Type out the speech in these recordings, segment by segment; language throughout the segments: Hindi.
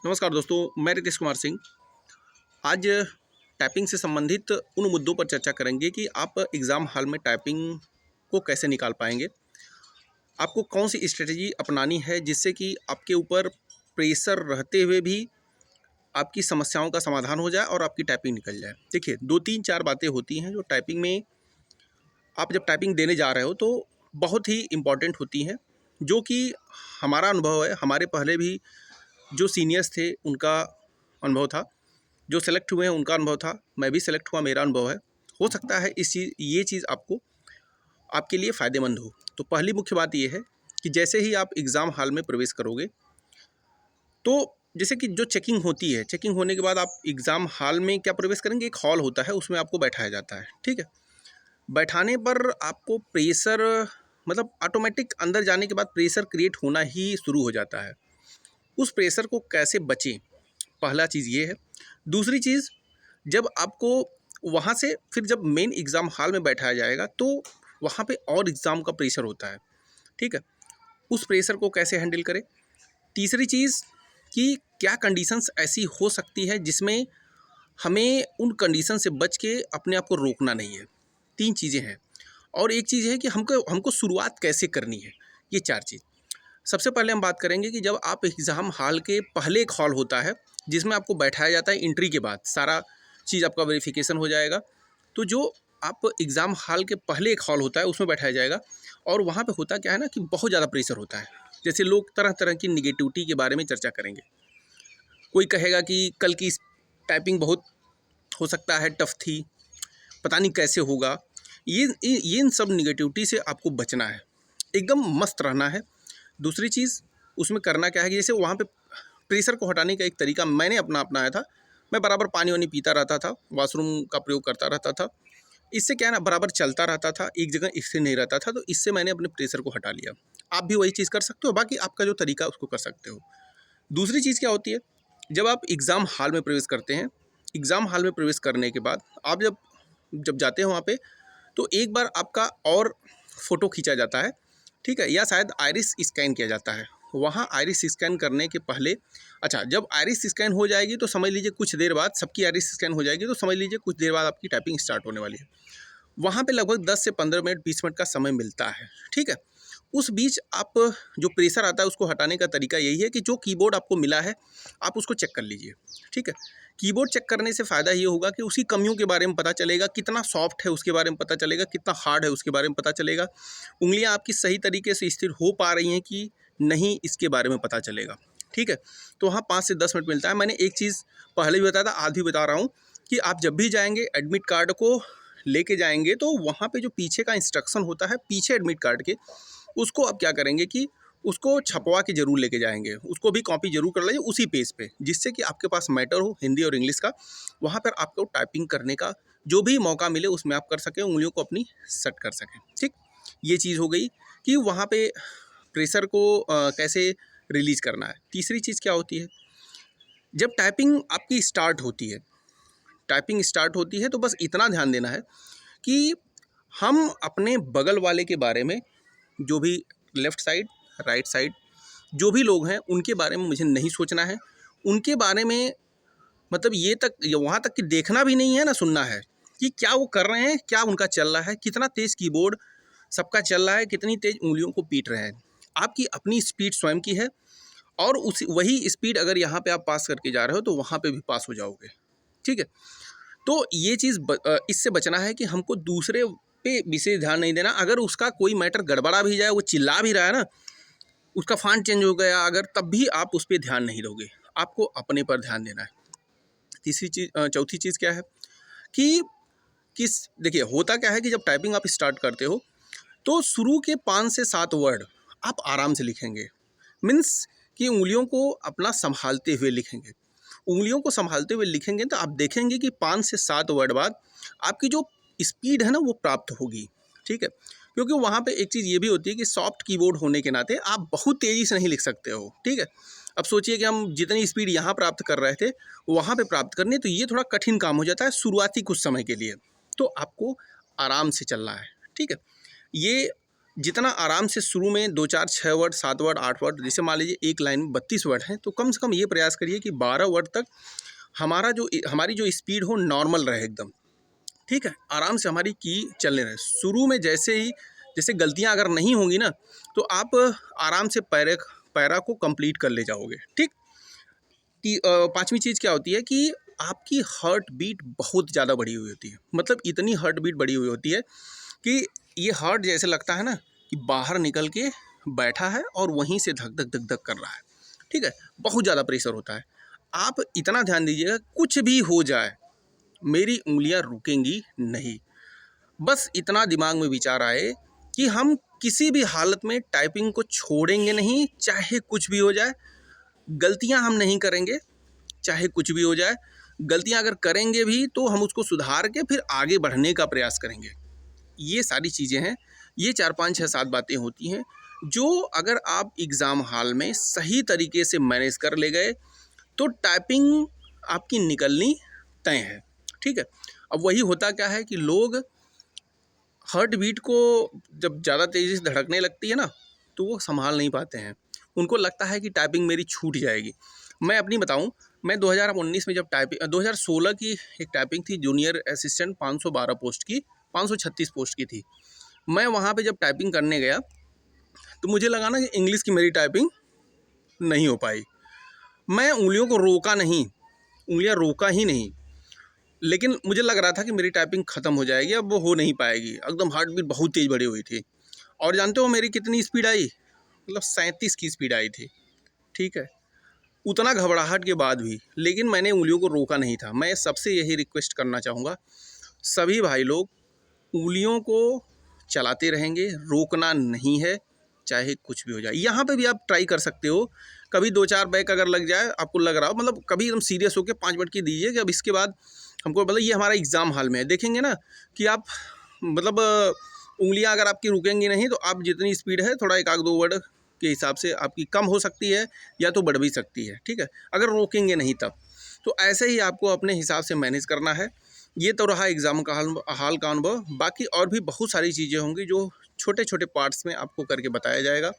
नमस्कार दोस्तों, मैं रितेश कुमार सिंह। आज टाइपिंग से संबंधित उन मुद्दों पर चर्चा करेंगे कि आप एग्ज़ाम हॉल में टाइपिंग को कैसे निकाल पाएंगे। आपको कौन सी स्ट्रेटजी अपनानी है जिससे कि आपके ऊपर प्रेशर रहते हुए भी आपकी समस्याओं का समाधान हो जाए और आपकी टाइपिंग निकल जाए। देखिए, 2-3-4 बातें होती हैं जो टाइपिंग में आप जब टाइपिंग देने जा रहे हो तो बहुत ही इम्पॉर्टेंट होती हैं, जो कि हमारा अनुभव है। हमारे पहले भी जो सीनियर्स थे उनका अनुभव था, जो सेलेक्ट हुए हैं उनका अनुभव था, मैं भी सेलेक्ट हुआ, मेरा अनुभव है। हो सकता है ये चीज़ आपको आपके लिए फ़ायदेमंद हो। तो पहली मुख्य बात ये है कि जैसे ही आप एग्ज़ाम हॉल में प्रवेश करोगे, तो जैसे कि जो चेकिंग होती है, चेकिंग होने के बाद आप एग्ज़ाम हॉल में क्या प्रवेश करेंगे, एक हॉल होता है, उसमें आपको बैठाया जाता है, ठीक है। बैठाने पर आपको प्रेशर मतलब ऑटोमेटिक अंदर जाने के बाद प्रेशर क्रिएट होना ही शुरू हो जाता है। उस प्रेशर को कैसे बचें, पहला चीज़ ये है। दूसरी चीज़, जब आपको वहाँ से फिर जब मेन एग्ज़ाम हॉल में बैठाया जाएगा तो वहाँ पे और एग्ज़ाम का प्रेशर होता है, ठीक है। उस प्रेशर को कैसे हैंडल करें। तीसरी चीज़ कि क्या कंडीशंस ऐसी हो सकती है जिसमें हमें उन कंडीशन से बच के अपने आप को रोकना नहीं है। 3 चीज़ें हैं। और एक चीज़ है कि हमको हमको शुरुआत कैसे करनी है, ये 4 चीज़। सबसे पहले हम बात करेंगे कि जब आप एग्ज़ाम हॉल के पहले एक हॉल होता है जिसमें आपको बैठाया जाता है। एंट्री के बाद सारा चीज़ आपका वेरिफिकेशन हो जाएगा। तो जो आप एग्ज़ाम हॉल के पहले एक हॉल होता है उसमें बैठाया जाएगा। और वहाँ पे होता क्या है ना कि बहुत ज़्यादा प्रेशर होता है। जैसे लोग तरह तरह की निगेटिविटी के बारे में चर्चा करेंगे। कोई कहेगा कि कल की टाइपिंग बहुत हो सकता है टफ थी, पता नहीं कैसे होगा। ये इन सब निगेटिविटी से आपको बचना है, एकदम मस्त रहना है। दूसरी चीज़ उसमें करना क्या है कि जैसे वहाँ पे प्रेशर को हटाने का एक तरीका मैंने अपनाया था। मैं बराबर पानी वानी पीता रहता था, वॉशरूम का प्रयोग करता रहता था। इससे क्या है ना, बराबर चलता रहता था, एक जगह स्थिर नहीं रहता था। तो इससे मैंने अपने प्रेशर को हटा लिया। आप भी वही चीज़ कर सकते हो, बाकी आपका जो तरीका है उसको कर सकते हो। दूसरी चीज़ क्या होती है, जब आप एग्ज़ाम हॉल में प्रवेश करते हैं, एग्ज़ाम हॉल में प्रवेश करने के बाद आप जब जब जाते हो वहाँ पे, तो एक बार आपका और फ़ोटो खींचा जाता है, ठीक है, या शायद आइरिस स्कैन किया जाता है। वहाँ आइरिस स्कैन करने के पहले, अच्छा, जब आइरिस स्कैन हो जाएगी तो समझ लीजिए कुछ देर बाद सबकी आइरिस स्कैन हो जाएगी, तो समझ लीजिए कुछ देर बाद आपकी टाइपिंग स्टार्ट होने वाली है। वहाँ पे लगभग 10 से 15 मिनट 20 मिनट का समय मिलता है, ठीक है। उस बीच आप जो प्रेशर आता है उसको हटाने का तरीका यही है कि जो कीबोर्ड आपको मिला है आप उसको चेक कर लीजिए, ठीक है। कीबोर्ड चेक करने से फ़ायदा ये होगा कि उसकी कमियों के बारे में पता चलेगा, कितना सॉफ्ट है उसके बारे में पता चलेगा, कितना हार्ड है उसके बारे में पता चलेगा, उंगलियां आपकी सही तरीके से स्थिर हो पा रही हैं कि नहीं, इसके बारे में पता चलेगा, ठीक है। तो वहाँ 5 से 10 मिनट मिलता है। मैंने एक चीज़ पहले भी बताया था, आज भी बता रहा हूँ कि आप जब भी जाएंगे एडमिट कार्ड को लेके जाएंगे तो वहाँ पे जो पीछे का इंस्ट्रक्शन होता है पीछे एडमिट कार्ड के, उसको आप क्या करेंगे कि उसको छपवा के ज़रूर लेके जाएंगे, उसको भी कॉपी ज़रूर कर लीजिए उसी पेज पे, जिससे कि आपके पास मैटर हो हिंदी और इंग्लिश का। वहाँ पर आपको टाइपिंग करने का जो भी मौका मिले उसमें आप कर सकें, उंगलियों को अपनी सेट कर सकें, ठीक। ये चीज़ हो गई कि वहाँ पे प्रेशर को कैसे रिलीज़ करना है। तीसरी चीज़ क्या होती है, जब टाइपिंग स्टार्ट होती है तो बस इतना ध्यान देना है कि हम अपने बगल वाले के बारे में, जो भी लेफ़्ट साइड, राइट साइड, जो भी लोग हैं उनके बारे में मुझे नहीं सोचना है। उनके बारे में मतलब वहाँ तक कि देखना भी नहीं है ना, सुनना है कि क्या वो कर रहे हैं, क्या उनका चल रहा है, कितना तेज़ कीबोर्ड सबका चल रहा है, कितनी तेज़ उंगलियों को पीट रहे हैं। आपकी अपनी स्पीड स्वयं की है, और वही स्पीड अगर यहाँ पे आप पास करके जा रहे हो तो वहाँ पे भी पास हो जाओगे, ठीक है। तो ये चीज़ इससे बचना है कि हमको दूसरे पे विशेष ध्यान नहीं देना। अगर उसका कोई मैटर गड़बड़ा भी जाए, वो चिल्ला भी रहा है ना, उसका फ़ॉन्ट चेंज हो गया अगर, तब भी आप उस पे ध्यान नहीं दोगे, आपको अपने पर ध्यान देना है। चौथी चीज़ क्या है कि देखिए, होता क्या है कि जब टाइपिंग आप स्टार्ट करते हो तो शुरू के 5 से 7 वर्ड आप आराम से लिखेंगे। मीन्स कि उंगलियों को अपना संभालते हुए लिखेंगे। उंगलियों को संभालते हुए लिखेंगे तो आप देखेंगे कि 5 से 7 वर्ड बाद आपकी जो स्पीड है ना वो प्राप्त होगी, ठीक है। क्योंकि वहाँ पे एक चीज़ ये भी होती है कि सॉफ्ट कीबोर्ड होने के नाते आप बहुत तेज़ी से नहीं लिख सकते हो, ठीक है। अब सोचिए कि हम जितनी स्पीड यहाँ प्राप्त कर रहे थे वहाँ पे प्राप्त करनी, तो ये थोड़ा कठिन काम हो जाता है शुरुआती कुछ समय के लिए। तो आपको आराम से चलना है, ठीक है। ये जितना आराम से शुरू में 2 4 6 वर्ड 7 वर्ड 8 वर्ड, जैसे मान लीजिए एक लाइन में 32 वर्ड हैं, तो कम से कम ये प्रयास करिए कि 12 वर्ड तक हमारी जो स्पीड हो नॉर्मल रहे एकदम, ठीक है। आराम से हमारी की चलने रहे। शुरू में जैसे गलतियां अगर नहीं होंगी ना, तो आप आराम से पैरा को कंप्लीट कर ले जाओगे, ठीक। कि पांचवी चीज़ क्या होती है कि आपकी हार्ट बीट बहुत ज़्यादा बढ़ी हुई होती है। मतलब इतनी हार्ट बीट बढ़ी हुई होती है कि ये हार्ट जैसे लगता है ना कि बाहर निकल के बैठा है और वहीं से धक धक धक धक कर रहा है, ठीक है। बहुत ज़्यादा प्रेशर होता है। आप इतना ध्यान दीजिएगा, कुछ भी हो जाए मेरी उंगलियां रुकेंगी नहीं। बस इतना दिमाग में विचार आए कि हम किसी भी हालत में टाइपिंग को छोड़ेंगे नहीं, चाहे कुछ भी हो जाए। गलतियां हम नहीं करेंगे, चाहे कुछ भी हो जाए। गलतियां अगर करेंगे भी तो हम उसको सुधार के फिर आगे बढ़ने का प्रयास करेंगे। ये सारी चीज़ें हैं, ये 4 5 6 7 बातें होती हैं जो अगर आप एग्ज़ाम हॉल में सही तरीके से मैनेज कर ले गए तो टाइपिंग आपकी निकलनी तय है, ठीक है। अब वही होता क्या है कि लोग हार्ट बीट को जब ज़्यादा तेज़ी से धड़कने लगती है ना, तो वो संभाल नहीं पाते हैं। उनको लगता है कि टाइपिंग मेरी छूट जाएगी। मैं अपनी बताऊं, मैं 2019 में जब 2016 की एक टाइपिंग थी, जूनियर असिस्टेंट 512 पोस्ट की, 536 पोस्ट की थी। मैं वहाँ पे जब टाइपिंग करने गया तो मुझे लगा ना कि इंग्लिश की मेरी टाइपिंग नहीं हो पाई। मैं उंगलियों को रोका नहीं, उंगलियाँ रोका ही नहीं, लेकिन मुझे लग रहा था कि मेरी टाइपिंग ख़त्म हो जाएगी, अब वो हो नहीं पाएगी। एकदम हार्ट बीट बहुत तेज़ बढ़ी हुई थी। और जानते हो मेरी कितनी स्पीड आई? मतलब 37 की स्पीड आई थी, ठीक है। उतना घबराहट के बाद भी, लेकिन मैंने उंगलियों को रोका नहीं था। मैं सबसे यही रिक्वेस्ट करना चाहूँगा, सभी भाई लोग उंगलियों को चलाते रहेंगे, रोकना नहीं है, चाहे कुछ भी हो जाए। यहाँ पे भी आप ट्राई कर सकते हो। कभी 2 4 बैक अगर लग जाए, आपको लग रहा हो, मतलब कभी एकदम सीरियस होकर 5 मिनट की दीजिए कि अब इसके बाद हमको, मतलब ये हमारा एग्ज़ाम हॉल में है, देखेंगे ना कि आप मतलब उंगलियां अगर आपकी रुकेंगी नहीं तो आप जितनी स्पीड है थोड़ा 1 आध 2 वर्ड के हिसाब से आपकी कम हो सकती है या तो बढ़ भी सकती है, ठीक है, अगर रोकेंगे नहीं तब। तो ऐसे ही आपको अपने हिसाब से मैनेज करना है। ये तो रहा एग्ज़ाम का हाल का अनुभव। बाकी और भी बहुत सारी चीज़ें होंगी जो छोटे छोटे पार्ट्स में आपको करके बताया जाएगा,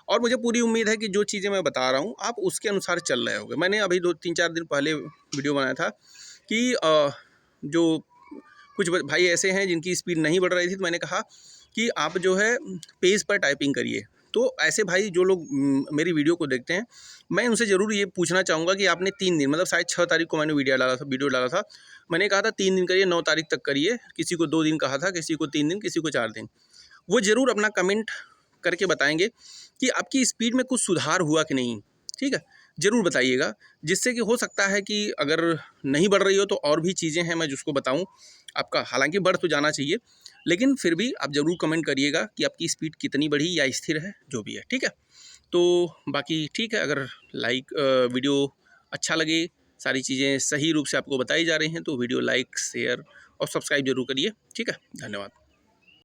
और मुझे पूरी उम्मीद है कि जो चीज़ें मैं बता रहा हूँ आप उसके अनुसार चल रहे होंगे। मैंने अभी 2 3 4 दिन पहले वीडियो बनाया था कि जो कुछ भाई ऐसे हैं जिनकी स्पीड नहीं बढ़ रही थी, तो मैंने कहा कि आप जो है पेज पर टाइपिंग करिए। तो ऐसे भाई जो लोग मेरी वीडियो को देखते हैं, मैं उनसे ज़रूर ये पूछना चाहूँगा कि आपने 3 दिन, मतलब शायद 6 तारीख को मैंने वीडियो डाला था। मैंने कहा था 3 दिन करिए, 9 तारीख तक करिए। किसी को 2 दिन कहा था, किसी को 3 दिन, किसी को 4 दिन। वो ज़रूर अपना कमेंट करके बताएंगे कि आपकी स्पीड में कुछ सुधार हुआ कि नहीं, ठीक है। ज़रूर बताइएगा, जिससे कि हो सकता है कि अगर नहीं बढ़ रही हो तो और भी चीज़ें हैं मैं जिसको बताऊं आपका। हालांकि बढ़ तो जाना चाहिए, लेकिन फिर भी आप ज़रूर कमेंट करिएगा कि आपकी स्पीड कितनी बढ़ी या स्थिर है, जो भी है, ठीक है। तो बाकी ठीक है, अगर वीडियो अच्छा लगे, सारी चीज़ें सही रूप से आपको बताई जा रही हैं, तो वीडियो लाइक शेयर और सब्सक्राइब जरूर करिए, ठीक है। धन्यवाद।